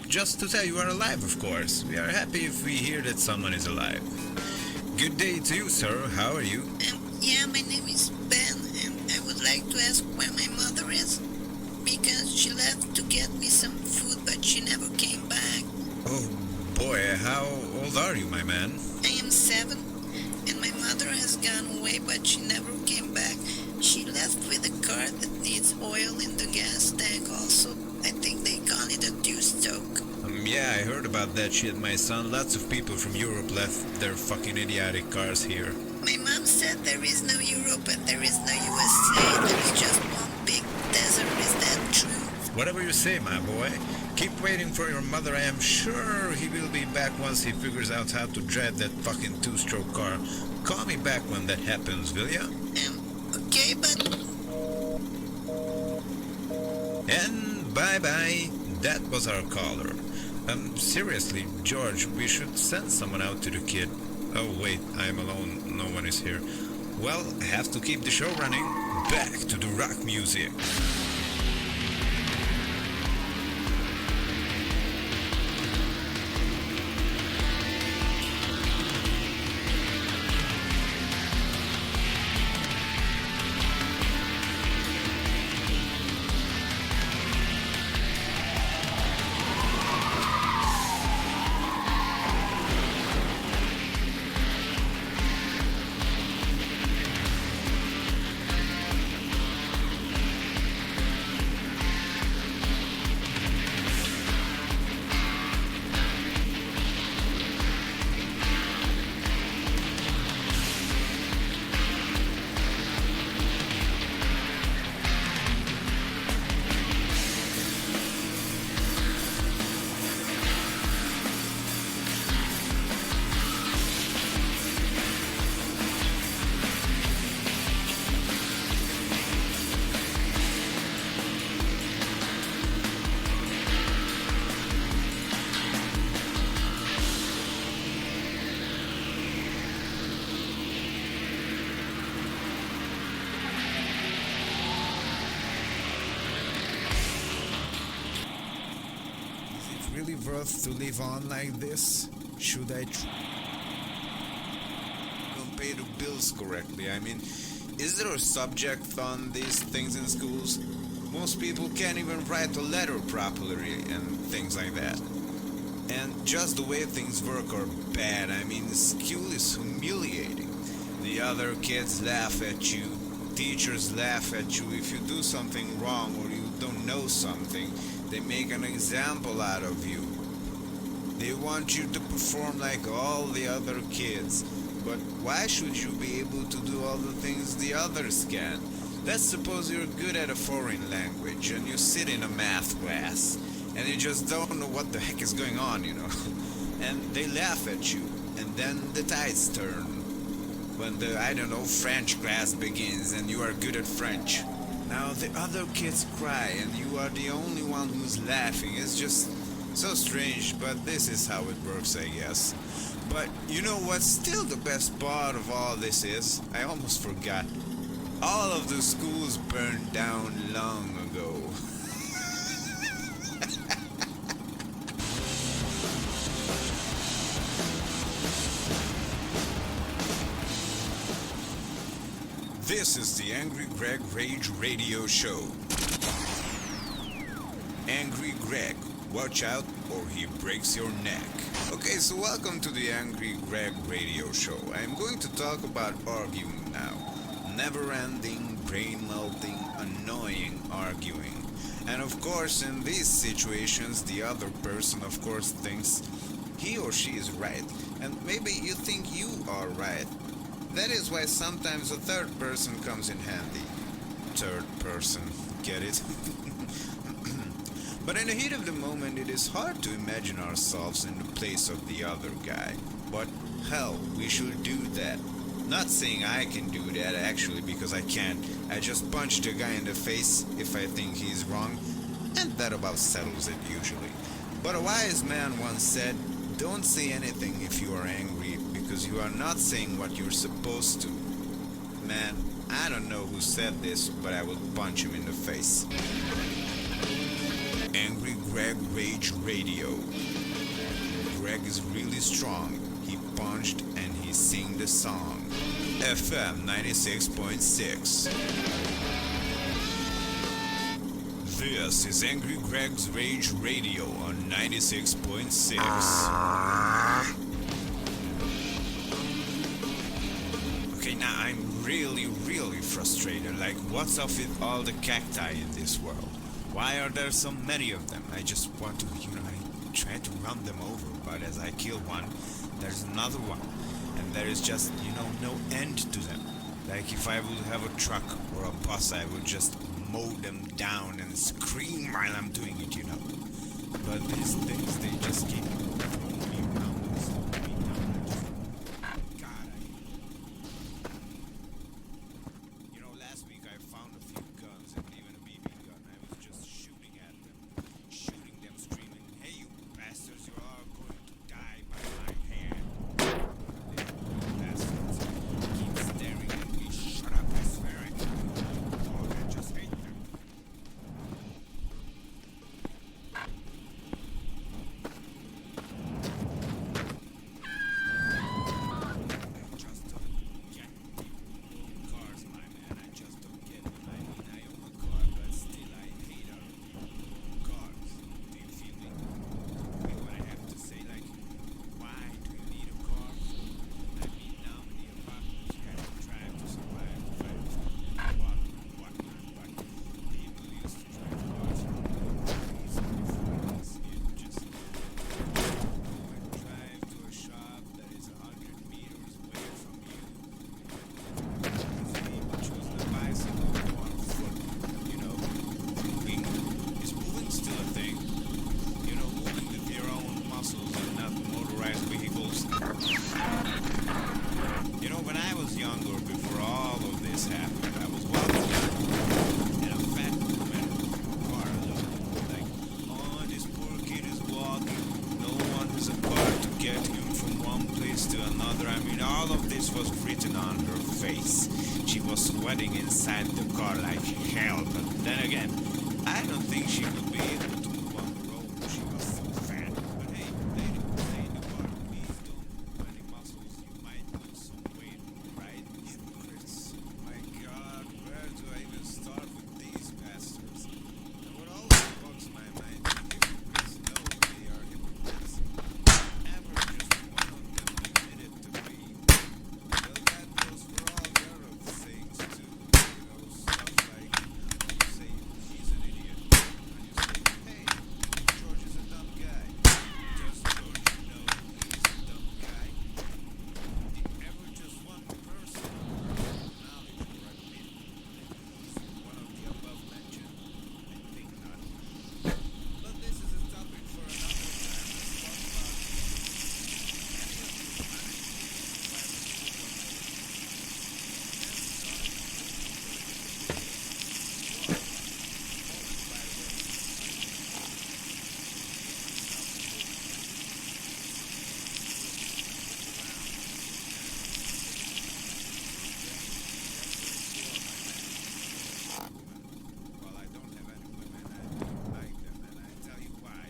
just to tell you are alive, of course. We are happy if we hear that someone is alive. Good day to you, sir. How are you? Yeah, my name is Ben, and I would like to ask where my mother is. Because she left to get me some food, but she never came back. Oh, boy, how old are you, my man? I am 7, and my mother has gone away, but she never came back. She left with a car that needs oil in the gas tank also. I think they call it a two-stroke. Yeah, I heard about that shit, my son. Lots of people from Europe left their fucking idiotic cars here. My mom said there is no Europe and there is no USA. There is just one big desert. Is that true? Whatever you say, my boy. Keep waiting for your mother. I am sure he will be back once he figures out how to drive that fucking two-stroke car. Call me back when that happens, will ya? Okay, but... And bye-bye. That was our caller. Seriously, George, we should send someone out to the kid. Oh, wait, I'm alone. No one is here. Well, I have to keep the show running. Back to the rock music. Really worth to live on like this? Should I don't pay the bills correctly? I mean, is there a subject on these things in schools? Most people can't even write a letter properly and things like that. And just the way things work are bad. I mean, school is humiliating. The other kids laugh at you. Teachers laugh at you if you do something wrong or you don't know something. They make an example out of you. They want you to perform like all the other kids. But why should you be able to do all the things the others can? Let's suppose you're good at a foreign language and you sit in a math class and you just don't know what the heck is going on, you know. And they laugh at you, and then the tides turn. When the, I don't know, French class begins and you are good at French. Now the other kids cry and you are the only one who's laughing. It's just so strange, but this is how it works, I guess. But you know what's still the best part of all this is? I almost forgot. All of the schools burned down long ago. This is the Angry Greg Rage Radio Show. Angry Greg, watch out or he breaks your neck. Okay, so welcome to the Angry Greg Radio Show. I'm going to talk about arguing now. Never-ending, brain-melting, annoying arguing. And of course, in these situations, the other person, of course, thinks he or she is right. And maybe you think you are right. That is why sometimes a third person comes in handy. Third person, get it? But in the heat of the moment, it is hard to imagine ourselves in the place of the other guy. But hell, we should do that. Not saying I can do that actually, because I can't. I just punch the guy in the face if I think he's wrong, and that about settles it usually. But a wise man once said, don't say anything if you are angry, because you are not saying what you're supposed to. Man, I don't know who said this, but I will punch him in the face. Angry Greg Rage Radio. Greg is really strong. He punched and he sing the song. FM 96.6. This is Angry Greg's Rage Radio on 96.6. Okay, now I'm really frustrated. Like, what's up with all the cacti in this world? Why are there so many of them? I just want to, I try to run them over, but as I kill one, there's another one. And there is just, no end to them. Like, if I would have a truck or a bus, I would just mow them down and scream while I'm doing it, But these things, they just keep throwing me around and slowing me down. God, last week I found a few guns and even a BB gun. I was just shooting them, screaming, "Hey, you bastards, you're all going to die by my hand." They bastards keep staring at me. Shut up, I swear I can. Oh, I just hate them. All of this was written on her face. She was sweating inside the car like hell, but then again, I don't think she would be able to move on the road. She was so fat. But hey, lady, stay in the car. Please don't move any muscles. You might lose some weight, right? Hypocrites. My God, where do I even start with these bastards? And what also bugs my mind, hypocrites know they are hypocrites. Ever just one of them admitted to be. Well, that goes for all the other things too. Stuff like, you say he's an idiot, and you say, hey, George is a dumb guy. Does George know he's a dumb guy? Did ever just one person acknowledge or admit that he's one of the above mentioned? I think not. But this is a topic for another time. Let's talk about any of you Well, I don't have any women. I don't like them, and I tell you why.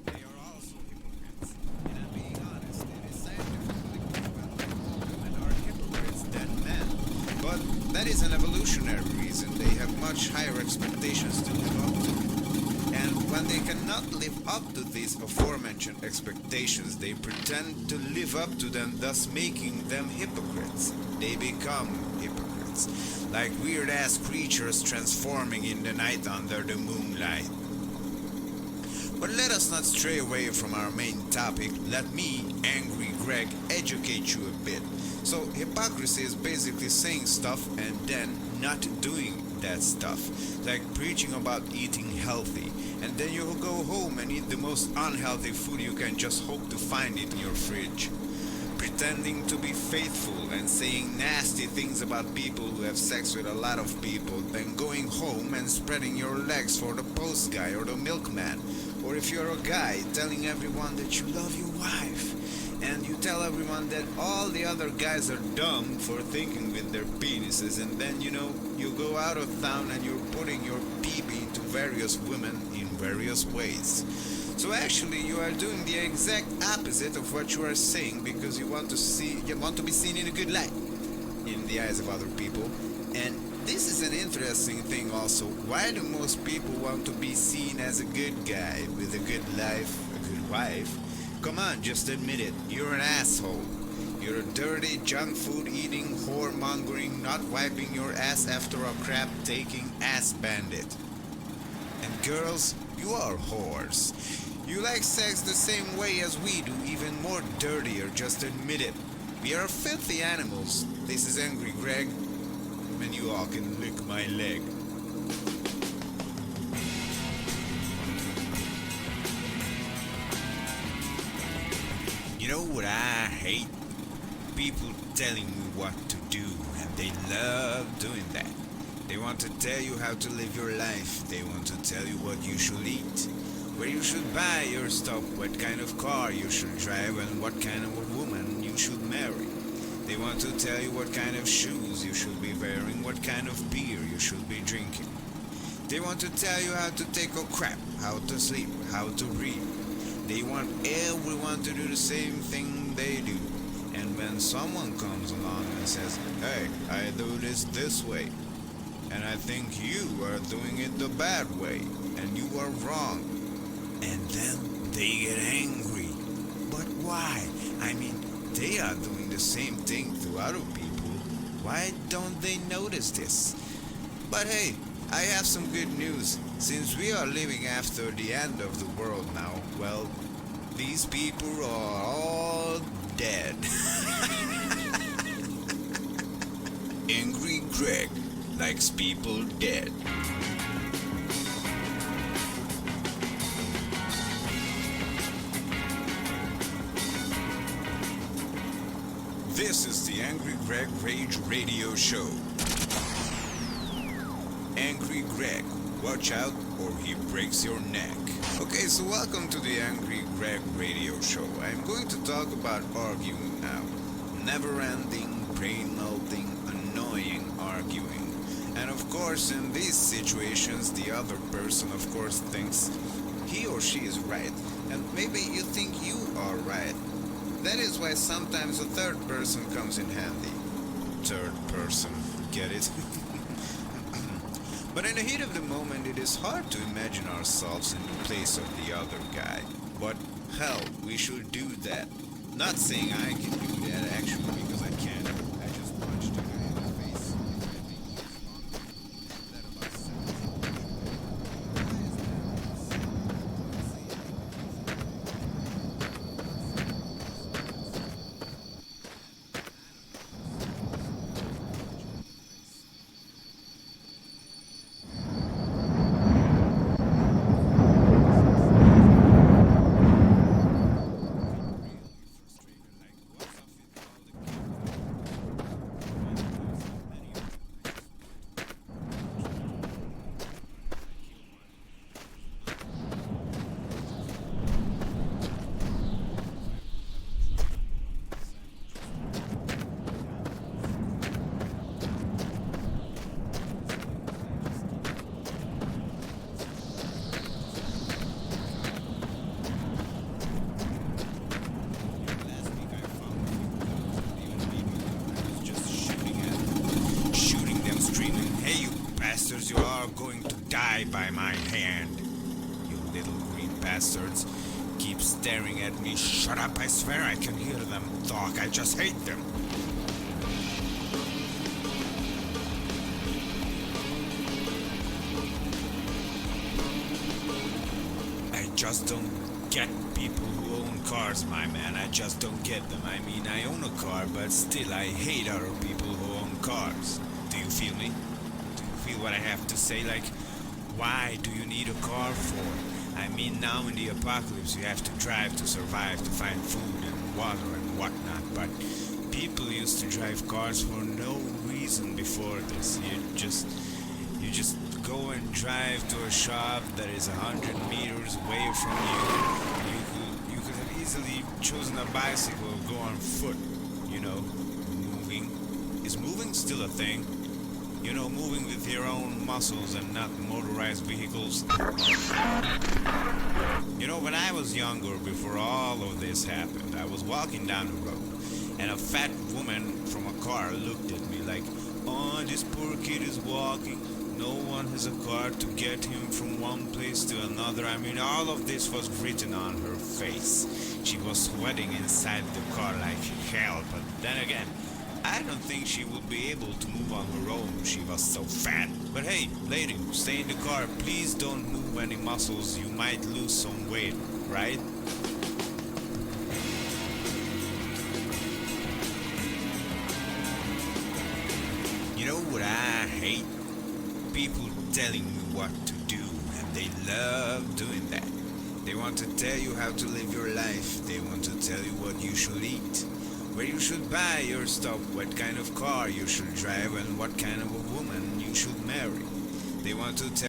They are also hypocrites. And I'm being honest, it is scientifically proven that more women are hypocrites than men. But that is an evolutionary reason. They have much higher expectations to live up to. And when they cannot live up to these aforementioned expectations, they pretend to live up to them, thus making them hypocrites. They become hypocrites, like weird-ass creatures transforming in the night under the moonlight. But let us not stray away from our main topic. Let me, Angry Greg, educate you a bit. So, hypocrisy is basically saying stuff and then not doing that stuff. Like preaching about eating healthy, and then you'll go home and eat the most unhealthy food you can just hope to find in your fridge. Pretending to be faithful and saying nasty things about people who have sex with a lot of people, then going home and spreading your legs for the post guy or the milkman. Or if you're a guy, telling everyone that you love your wife. And you tell everyone that all the other guys are dumb for thinking with their penises, and then you go out of town and you're putting your pee-pee into various women in various ways. So actually, you are doing the exact opposite of what you are saying because you want to be seen in a good light in the eyes of other people. And this is an interesting thing also. Why do most people want to be seen as a good guy with a good life, a good wife? Come on, just admit it. You're an asshole. You're a dirty, junk food eating, whoremongering, not wiping your ass after a crap taking ass bandit. And girls, you are whores. You like sex the same way as we do, even more dirtier, just admit it. We are filthy animals. This is Angry Greg, and you all can lick my leg. You know what I hate? People telling me what to do, and they love doing that. They want to tell you how to live your life. They want to tell you what you should eat, where you should buy your stuff, what kind of car you should drive, and what kind of a woman you should marry. They want to tell you what kind of shoes you should be wearing, what kind of beer you should be drinking. They want to tell you how to take a crap, how to sleep, how to read. They want everyone to do the same thing they do. And when someone comes along and says, hey, I do this way, and I think you are doing it the bad way, and you are wrong, and then they get angry. But why? I mean, they are doing the same thing to other people. Why don't they notice this? But hey, I have some good news. Since we are living after the end of the world now, well, these people are all dead. Angry Greg likes people dead. This is the Angry Greg Rage Radio Show. Angry Greg, watch out or he breaks your neck. Okay, so welcome to the Angry Greg Radio Show. I'm going to talk about arguing now. Never-ending, brain-melting, annoying arguing. And of course, in these situations, the other person, of course, thinks he or she is right. And maybe you think you are right. That is why sometimes a third person comes in handy. Third person, get it? But in the heat of the moment, it is hard to imagine ourselves in the place of the other guy. But hell, we should do that. Not saying I can do that actually, because I can't. I just punched a guy in the face. That about 'Cause you are going to die by my hand. You little green bastards. Keep staring at me. Shut up, I swear I can hear them talk. I just hate them. I just don't get people who own cars, my man. I just don't get them. I mean, I own a car, but still I hate other people who own cars. Do you feel me? Do you feel what I have to say? Like, why do you need a car for? I mean, now in the apocalypse you have to drive to survive, to find food and water and whatnot, but people used to drive cars for no reason before this. You just go and drive to a shop that is 100 meters away from you. You could have easily chosen a bicycle or go on foot, you know. Moving. Is moving still a thing? You know, moving with your own muscles and not motorized vehicles. You know, when I was younger, before all of this happened, I was walking down the road, and a fat woman from a car looked at me like, oh, this poor kid is walking. No one has a car to get him from one place to another. I mean, all of this was written on her face. She was sweating inside the car like hell, but then again, I don't think she would be able to move on her own. She was so fat. But hey, lady, stay in the car. Please don't move any muscles. You might lose some weight, right? You know what I hate? People telling you what to do, and they love doing that. They want to tell you how to live your life. They want to tell you what you should eat, where you should buy your stuff, what kind of car you should drive, and what kind of a woman you should marry. They want to tell